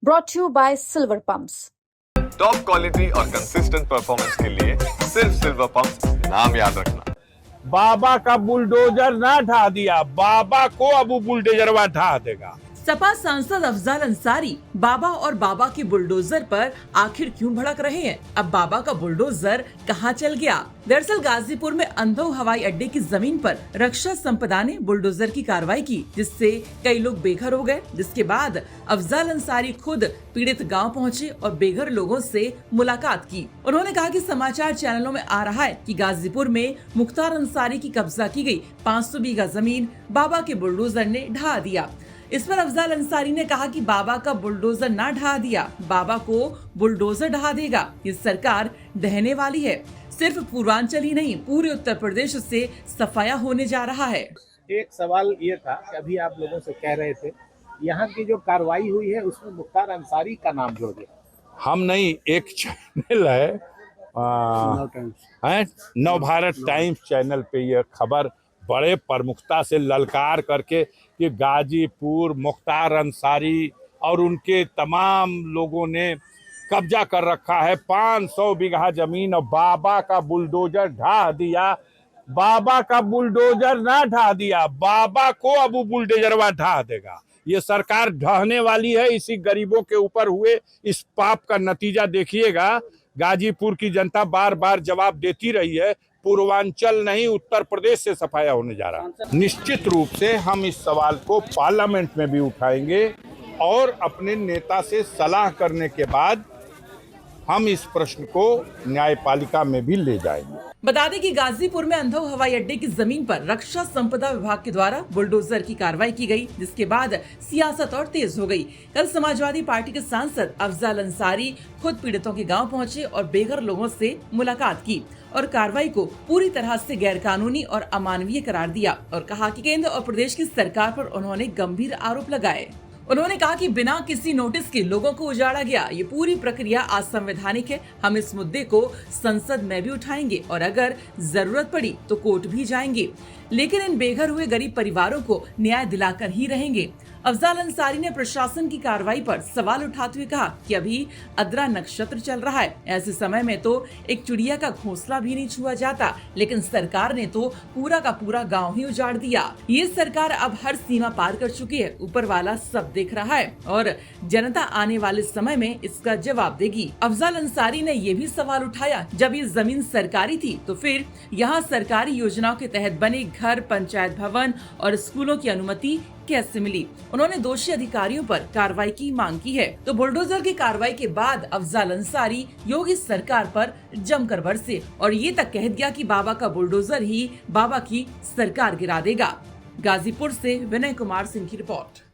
brought to you by Silver Pumps. Top quality और consistent performance के लिए सिर्फ सिल्वर पंप्स, नाम याद रखना। बाबा का बुलडोजर ना ढा दिया, बाबा को अब बुलडोजरवा ढा देगा। सपा सांसद अफजाल अंसारी बाबा और बाबा के बुलडोजर पर आखिर क्यों भड़क रहे हैं? अब बाबा का बुलडोजर कहां चल गया? दरअसल गाजीपुर में अनुभव हवाई अड्डे की जमीन पर रक्षा संपदा ने बुलडोजर की कार्रवाई की, जिससे कई लोग बेघर हो गए। जिसके बाद अफजाल अंसारी खुद पीड़ित गांव पहुंचे और बेघर लोगों से मुलाकात की। उन्होंने कहा कि समाचार चैनलों में आ रहा है कि गाजीपुर में मुख्तार अंसारी की कब्जा की गई 500 बीघा जमीन बाबा के बुलडोजर ने ढा दिया। इस पर अफजाल अंसारी ने कहा कि बाबा का बुलडोजर ना ढा दिया, बाबा को बुलडोजर ढहा देगा। ये सरकार ढहने वाली है। सिर्फ पूर्वांचल ही नहीं, पूरे उत्तर प्रदेश से सफाया होने जा रहा है। एक सवाल ये था कि अभी आप लोगों से कह रहे थे यहाँ की जो कार्रवाई हुई है उसमें मुख्तार अंसारी का नाम जोड़ दिया। हम नहीं, एक चैनल है नव भारत टाइम्स चैनल पे यह खबर बड़े प्रमुखता से ललकार करके कि गाजीपुर मुख्तार अंसारी और उनके तमाम लोगों ने कब्जा कर रखा है 500 बीघा जमीन और बाबा का बुलडोजर ढा दिया। बाबा का बुलडोजर ना ढा दिया, बाबा को अब बुलडोजरवा ढा देगा। ये सरकार ढहने वाली है। इसी गरीबों के ऊपर हुए इस पाप का नतीजा देखिएगा। गाजीपुर की जनता बार बार जवाब देती रही है। पूर्वांचल नहीं, उत्तर प्रदेश से सफाया होने जा रहा है। निश्चित रूप से हम इस सवाल को पार्लियामेंट में भी उठाएंगे और अपने नेता से सलाह करने के बाद हम इस प्रश्न को न्यायपालिका में भी ले जाएंगे। बता दें कि गाजीपुर में अनुभव हवाई अड्डे की जमीन पर रक्षा संपदा विभाग के द्वारा बुलडोजर की कार्रवाई की गई, जिसके बाद सियासत और तेज हो गई। कल समाजवादी पार्टी के सांसद अफजाल अंसारी खुद पीड़ितों के गांव पहुंचे और बेघर लोगों से मुलाकात की और कार्रवाई को पूरी तरह से गैरकानूनी और अमानवीय करार दिया और कहा कि केंद्र और प्रदेश की सरकार पर उन्होंने गंभीर आरोप लगाए। उन्होंने कहा कि बिना किसी नोटिस के लोगों को उजाड़ा गया। ये पूरी प्रक्रिया असंवैधानिक है। हम इस मुद्दे को संसद में भी उठाएंगे और अगर जरूरत पड़ी तो कोर्ट भी जाएंगे, लेकिन इन बेघर हुए गरीब परिवारों को न्याय दिलाकर ही रहेंगे। अफजाल अंसारी ने प्रशासन की कार्रवाई पर सवाल उठाते हुए कहा कि अभी अद्रा नक्षत्र चल रहा है। ऐसे समय में तो एक चिड़िया का घोंसला भी नहीं छुआ जाता, लेकिन सरकार ने तो पूरा का पूरा गांव ही उजाड़ दिया। ये सरकार अब हर सीमा पार कर चुकी है। ऊपर वाला सब देख रहा है और जनता आने वाले समय में इसका जवाब देगी। अफजाल अंसारी ने ये भी सवाल उठाया, जब ये जमीन सरकारी थी तो फिर यहाँ सरकारी योजनाओं के तहत बने घर, पंचायत भवन और स्कूलों की अनुमति कैसे मिली? उन्होंने दोषी अधिकारियों पर कार्रवाई की मांग की है। तो बुलडोजर की कार्रवाई के बाद अफजाल अंसारी योगी सरकार पर जमकर बरसे और ये तक कह दिया कि बाबा का बुलडोजर ही बाबा की सरकार गिरा देगा। गाजीपुर से विनय कुमार सिंह की रिपोर्ट।